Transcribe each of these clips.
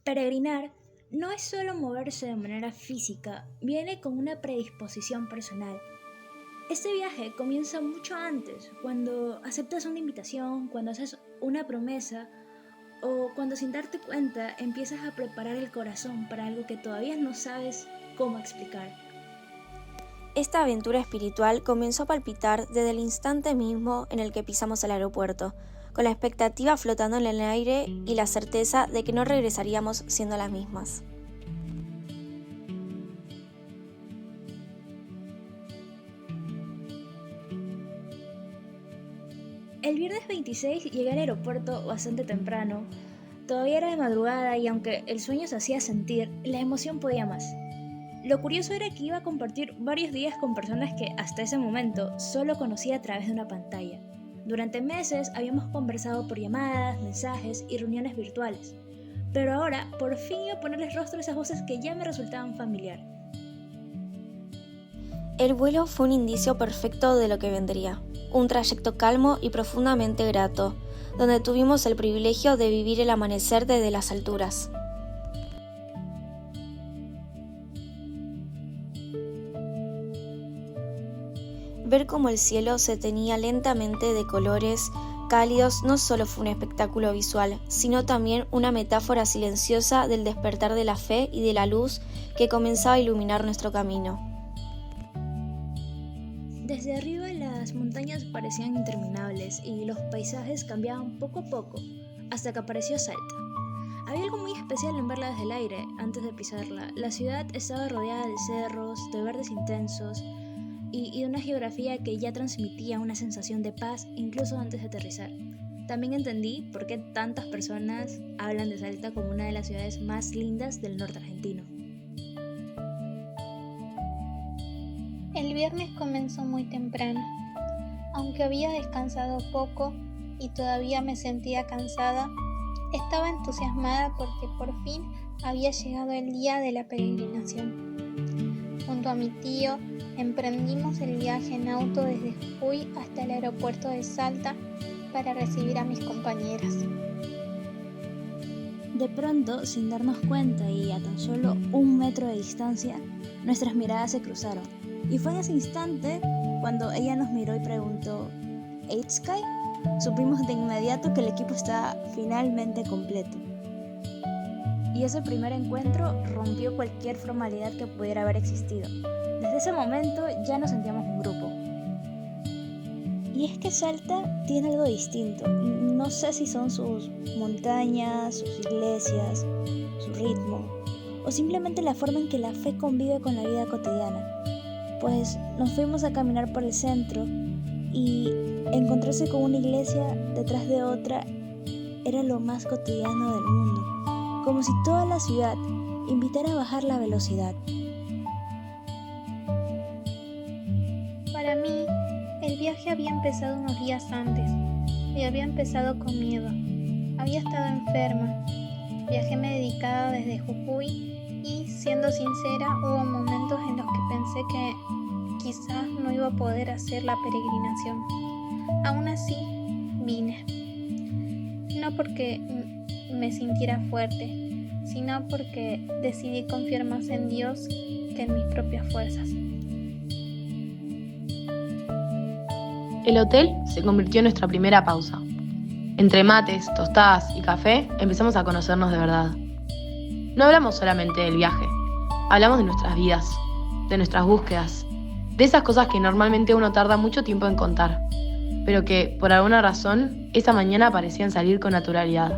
Peregrinar no es solo moverse de manera física, viene con una predisposición personal. Este viaje comienza mucho antes, cuando aceptas una invitación, cuando haces una promesa o cuando sin darte cuenta empiezas a preparar el corazón para algo que todavía no sabes cómo explicar. Esta aventura espiritual comenzó a palpitar desde el instante mismo en el que pisamos el aeropuerto, con la expectativa flotando en el aire y la certeza de que no regresaríamos siendo las mismas. El viernes 26 llegué al aeropuerto bastante temprano. Todavía era de madrugada y aunque el sueño se hacía sentir, la emoción podía más. Lo curioso era que iba a compartir varios días con personas que hasta ese momento solo conocía a través de una pantalla. Durante meses habíamos conversado por llamadas, mensajes y reuniones virtuales, pero ahora por fin iba a ponerles rostro a esas voces que ya me resultaban familiar. El vuelo fue un indicio perfecto de lo que vendría, un trayecto calmo y profundamente grato, donde tuvimos el privilegio de vivir el amanecer desde las alturas. Ver cómo el cielo se teñía lentamente de colores cálidos no solo fue un espectáculo visual, sino también una metáfora silenciosa del despertar de la fe y de la luz que comenzaba a iluminar nuestro camino. Desde arriba las montañas parecían interminables y los paisajes cambiaban poco a poco, hasta que apareció Salta. Había algo muy especial en verla desde el aire, antes de pisarla. La ciudad estaba rodeada de cerros, de verdes intensos y de una geografía que ya transmitía una sensación de paz incluso antes de aterrizar. También entendí por qué tantas personas hablan de Salta como una de las ciudades más lindas del norte argentino. El viernes comenzó muy temprano. Aunque había descansado poco y todavía me sentía cansada, estaba entusiasmada porque por fin había llegado el día de la peregrinación. Junto a mi tío emprendimos el viaje en auto desde Jujuy hasta el aeropuerto de Salta para recibir a mis compañeras. De pronto, sin darnos cuenta y a tan solo 1 metro de distancia, nuestras miradas se cruzaron. Y fue en ese instante cuando ella nos miró y preguntó: ¿Eight Sky? Supimos de inmediato que el equipo estaba finalmente completo. Y ese primer encuentro rompió cualquier formalidad que pudiera haber existido. Desde ese momento ya nos sentíamos un grupo. Y es que Salta tiene algo distinto. No sé si son sus montañas, sus iglesias, su ritmo, o simplemente la forma en que la fe convive con la vida cotidiana. Pues nos fuimos a caminar por el centro y encontrarse con una iglesia detrás de otra era lo más cotidiano del mundo, como si toda la ciudad invitara a bajar la velocidad. Para mí, el viaje había empezado unos días antes y había empezado con miedo. Había estado enferma. Viajé medicada desde Jujuy y, siendo sincera, hubo momentos en los que pensé que quizás no iba a poder hacer la peregrinación. Aún así, vine. No porque me sintiera fuerte, sino porque decidí confiar más en Dios que en mis propias fuerzas. El hotel se convirtió en nuestra primera pausa. Entre mates, tostadas y café empezamos a conocernos de verdad. No hablamos solamente del viaje, hablamos de nuestras vidas, de nuestras búsquedas, de esas cosas que normalmente uno tarda mucho tiempo en contar, pero que, por alguna razón, esa mañana parecían salir con naturalidad.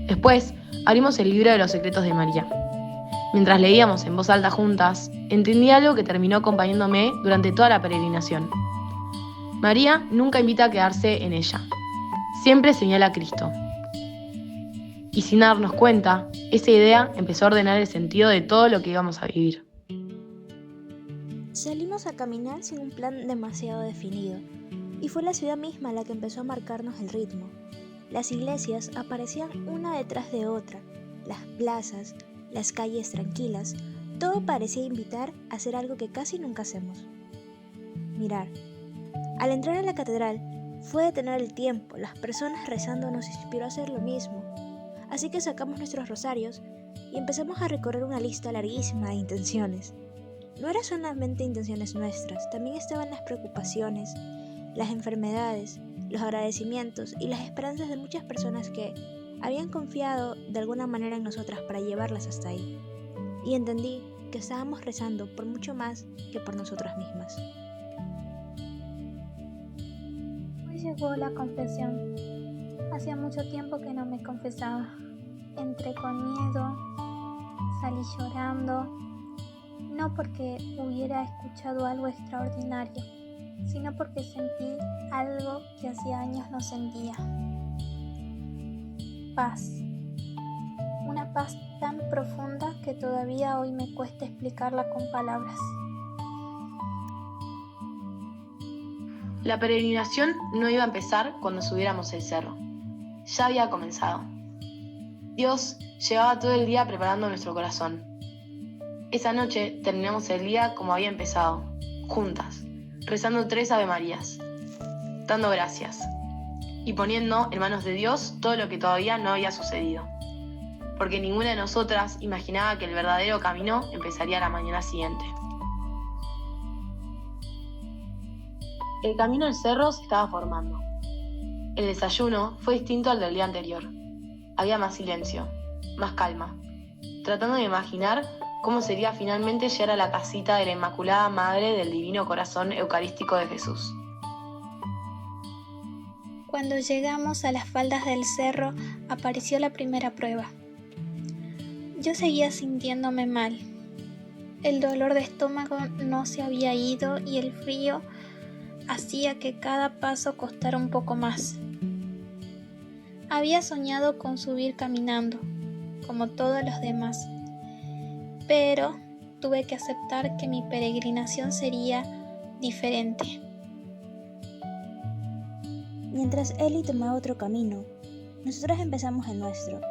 Después, abrimos el libro de los secretos de María. Mientras leíamos en voz alta juntas, entendí algo que terminó acompañándome durante toda la peregrinación. María nunca invita a quedarse en ella. Siempre señala a Cristo. Y sin darnos cuenta, esa idea empezó a ordenar el sentido de todo lo que íbamos a vivir. Salimos a caminar sin un plan demasiado definido, y fue la ciudad misma la que empezó a marcarnos el ritmo. Las iglesias aparecían una detrás de otra, las plazas, las calles tranquilas, todo parecía invitar a hacer algo que casi nunca hacemos: mirar. Al entrar a la catedral, fue detener el tiempo, las personas rezando nos inspiró a hacer lo mismo. Así que sacamos nuestros rosarios y empezamos a recorrer una lista larguísima de intenciones. No eran solamente intenciones nuestras, también estaban las preocupaciones, las enfermedades, los agradecimientos y las esperanzas de muchas personas que habían confiado de alguna manera en nosotras para llevarlas hasta ahí. Y entendí que estábamos rezando por mucho más que por nosotras mismas. Hoy llegó la confesión. Hacía mucho tiempo que no me confesaba. Entré con miedo, salí llorando, no porque hubiera escuchado algo extraordinario, sino porque sentí algo que hacía años no sentía. Paz. Una paz tan profunda que todavía hoy me cuesta explicarla con palabras. La peregrinación no iba a empezar cuando subiéramos el cerro. Ya había comenzado. Dios llevaba todo el día preparando nuestro corazón. Esa noche terminamos el día como había empezado, juntas, rezando 3 Avemarías, dando gracias y poniendo en manos de Dios todo lo que todavía no había sucedido, porque ninguna de nosotras imaginaba que el verdadero camino empezaría la mañana siguiente. El camino al cerro se estaba formando. El desayuno fue distinto al del día anterior. Había más silencio, más calma, tratando de imaginar cómo sería finalmente llegar a la casita de la Inmaculada Madre del Divino Corazón Eucarístico de Jesús. Cuando llegamos a las faldas del cerro, apareció la primera prueba. Yo seguía sintiéndome mal. El dolor de estómago no se había ido y el frío hacía que cada paso costara un poco más. Había soñado con subir caminando, como todos los demás, pero tuve que aceptar que mi peregrinación sería diferente. Mientras Eli tomaba otro camino, nosotras empezamos el nuestro,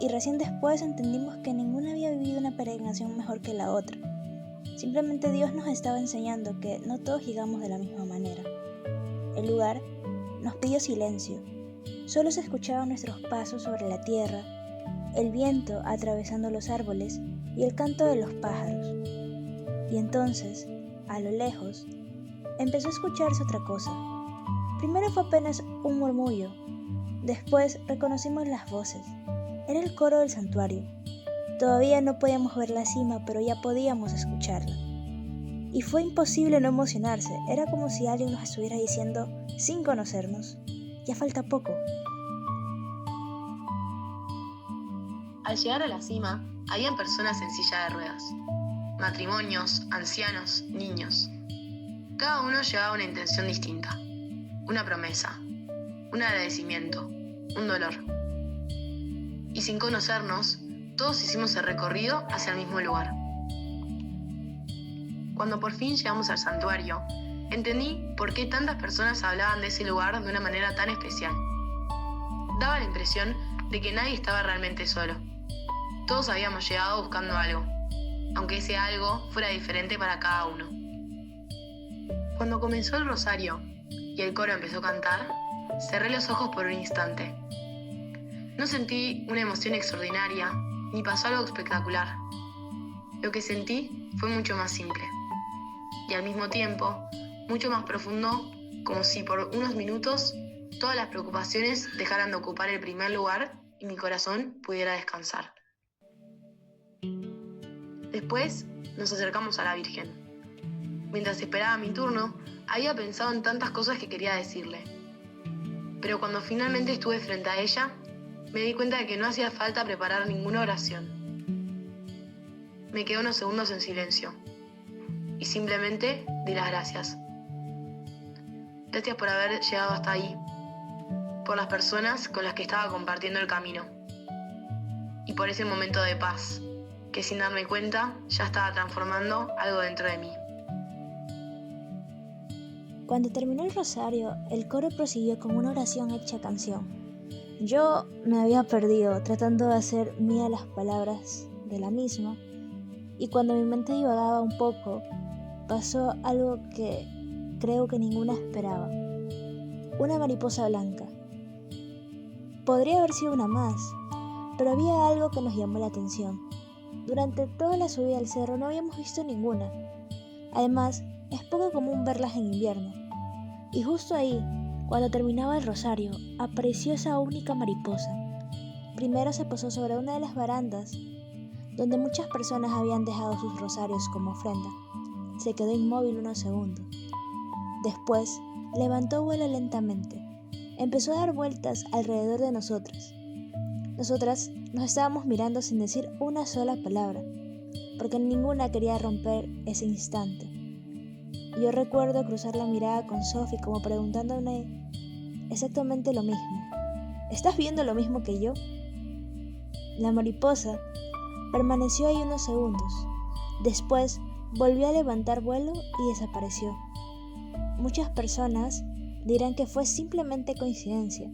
y recién después entendimos que ninguna había vivido una peregrinación mejor que la otra. Simplemente Dios nos estaba enseñando que no todos llegamos de la misma manera. El lugar nos pidió silencio. Solo se escuchaban nuestros pasos sobre la tierra, el viento atravesando los árboles y el canto de los pájaros. Y entonces, a lo lejos, empezó a escucharse otra cosa. Primero fue apenas un murmullo. Después reconocimos las voces. Era el coro del santuario. Todavía no podíamos ver la cima, pero ya podíamos escucharla. Y fue imposible no emocionarse. Era como si alguien nos estuviera diciendo, sin conocernos, ya falta poco. Al llegar a la cima, habían personas en silla de ruedas, matrimonios, ancianos, niños. Cada uno llevaba una intención distinta, una promesa, un agradecimiento, un dolor. Y sin conocernos, todos hicimos el recorrido hacia el mismo lugar. Cuando por fin llegamos al santuario, entendí por qué tantas personas hablaban de ese lugar de una manera tan especial. Daba la impresión de que nadie estaba realmente solo. Todos habíamos llegado buscando algo, aunque ese algo fuera diferente para cada uno. Cuando comenzó el rosario y el coro empezó a cantar, cerré los ojos por un instante. No sentí una emoción extraordinaria, ni pasó algo espectacular. Lo que sentí fue mucho más simple, y al mismo tiempo, mucho más profundo, como si por unos minutos todas las preocupaciones dejaran de ocupar el primer lugar y mi corazón pudiera descansar. Después nos acercamos a la Virgen. Mientras esperaba mi turno, había pensado en tantas cosas que quería decirle. Pero cuando finalmente estuve frente a ella, me di cuenta de que no hacía falta preparar ninguna oración. Me quedé unos segundos en silencio y simplemente di las gracias. Gracias por haber llegado hasta ahí, por las personas con las que estaba compartiendo el camino y por ese momento de paz que sin darme cuenta ya estaba transformando algo dentro de mí. Cuando terminó el rosario, el coro prosiguió con una oración hecha canción. Yo me había perdido tratando de hacer mía las palabras de la misma, y cuando mi mente divagaba un poco, pasó algo que creo que ninguna esperaba. Una mariposa blanca. Podría haber sido una más, Pero había algo que nos llamó la atención. Durante toda la subida al cerro no habíamos visto ninguna. Además, es poco común verlas en invierno. Y justo ahí, cuando terminaba el rosario, apareció esa única mariposa. Primero se posó sobre una de las barandas, donde muchas personas habían dejado sus rosarios como ofrenda. Se quedó inmóvil unos segundos. Después, levantó vuelo lentamente. Empezó a dar vueltas alrededor de nosotras. Nosotras nos estábamos mirando sin decir una sola palabra, porque ninguna quería romper ese instante. Yo recuerdo cruzar la mirada con Sophie como preguntándome exactamente lo mismo. ¿Estás viendo lo mismo que yo? La mariposa permaneció ahí unos segundos. Después volvió a levantar vuelo y desapareció. Muchas personas dirán que fue simplemente coincidencia,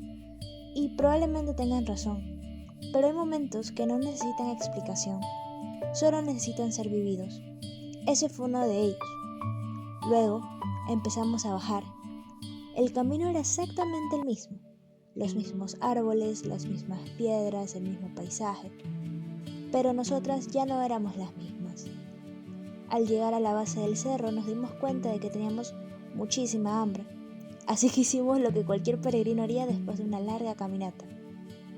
y probablemente tengan razón. Pero hay momentos que no necesitan explicación, solo necesitan ser vividos. Ese fue uno de ellos. Luego empezamos a bajar. El camino era exactamente el mismo. Los mismos árboles, las mismas piedras, el mismo paisaje. Pero nosotras ya no éramos las mismas. Al llegar a la base del cerro nos dimos cuenta de que teníamos muchísima hambre. Así que hicimos lo que cualquier peregrino haría después de una larga caminata: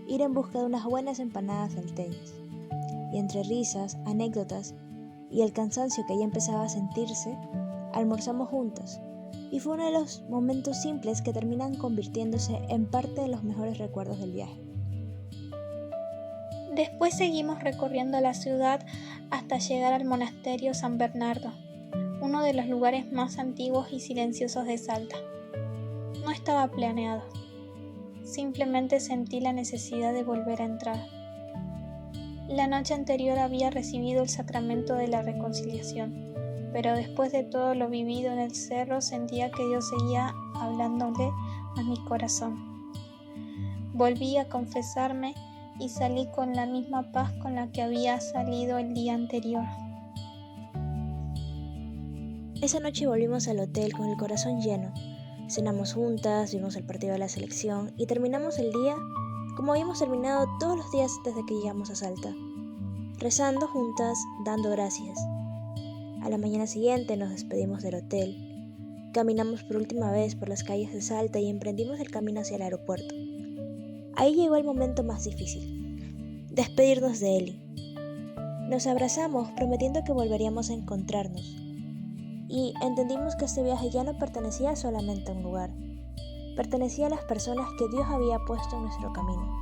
ir en busca de unas buenas empanadas salteñas. Y entre risas, anécdotas y el cansancio que ya empezaba a sentirse, almorzamos juntas. Y fue uno de los momentos simples que terminan convirtiéndose en parte de los mejores recuerdos del viaje. Después seguimos recorriendo la ciudad hasta llegar al monasterio San Bernardo, uno de los lugares más antiguos y silenciosos de Salta. No estaba planeado. Simplemente sentí la necesidad de volver a entrar. La noche anterior había recibido el sacramento de la reconciliación, pero después de todo lo vivido en el cerro sentía que Dios seguía hablándole a mi corazón. Volví a confesarme y salí con la misma paz con la que había salido el día anterior. Esa noche volvimos al hotel con el corazón lleno. Cenamos juntas, vimos el partido de la selección y terminamos el día como habíamos terminado todos los días desde que llegamos a Salta, rezando juntas, dando gracias. A la mañana siguiente nos despedimos del hotel, caminamos por última vez por las calles de Salta y emprendimos el camino hacia el aeropuerto. Ahí llegó el momento más difícil: despedirnos de Eli. Nos abrazamos prometiendo que volveríamos a encontrarnos. Y entendimos que este viaje ya no pertenecía solamente a un lugar, pertenecía a las personas que Dios había puesto en nuestro camino.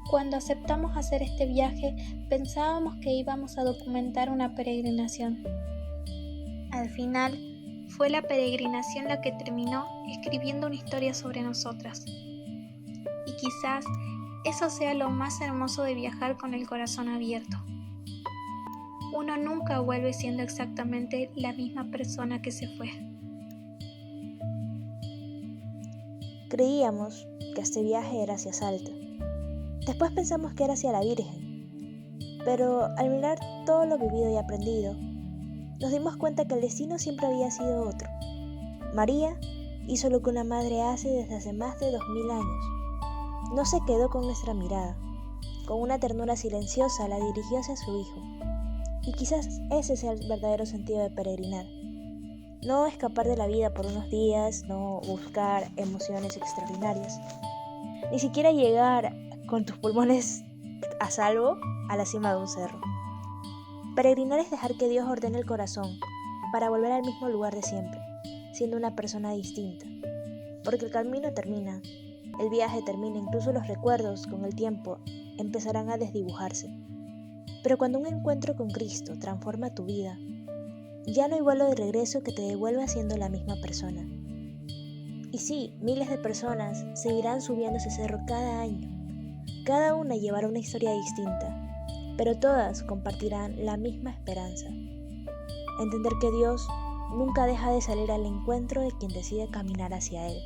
Cuando aceptamos hacer este viaje, pensábamos que íbamos a documentar una peregrinación. Al final, fue la peregrinación la que terminó escribiendo una historia sobre nosotras. Y quizás eso sea lo más hermoso de viajar con el corazón abierto. Uno nunca vuelve siendo exactamente la misma persona que se fue. Creíamos que este viaje era hacia Salta. Después pensamos que era hacia la Virgen. Pero al mirar todo lo vivido y aprendido, nos dimos cuenta que el destino siempre había sido otro. María hizo lo que una madre hace desde hace más de 2000 años. No se quedó con nuestra mirada. Con una ternura silenciosa la dirigió hacia su hijo. Y quizás ese sea el verdadero sentido de peregrinar. No escapar de la vida por unos días, no buscar emociones extraordinarias. Ni siquiera llegar con tus pulmones a salvo a la cima de un cerro. Peregrinar es dejar que Dios ordene el corazón para volver al mismo lugar de siempre, siendo una persona distinta. Porque el camino termina, el viaje termina, incluso los recuerdos con el tiempo empezarán a desdibujarse. Pero cuando un encuentro con Cristo transforma tu vida, ya no hay vuelo de regreso que te devuelva siendo la misma persona. Y sí, miles de personas seguirán subiendo ese cerro cada año. Cada una llevará una historia distinta, pero todas compartirán la misma esperanza. Entender que Dios nunca deja de salir al encuentro de quien decide caminar hacia Él.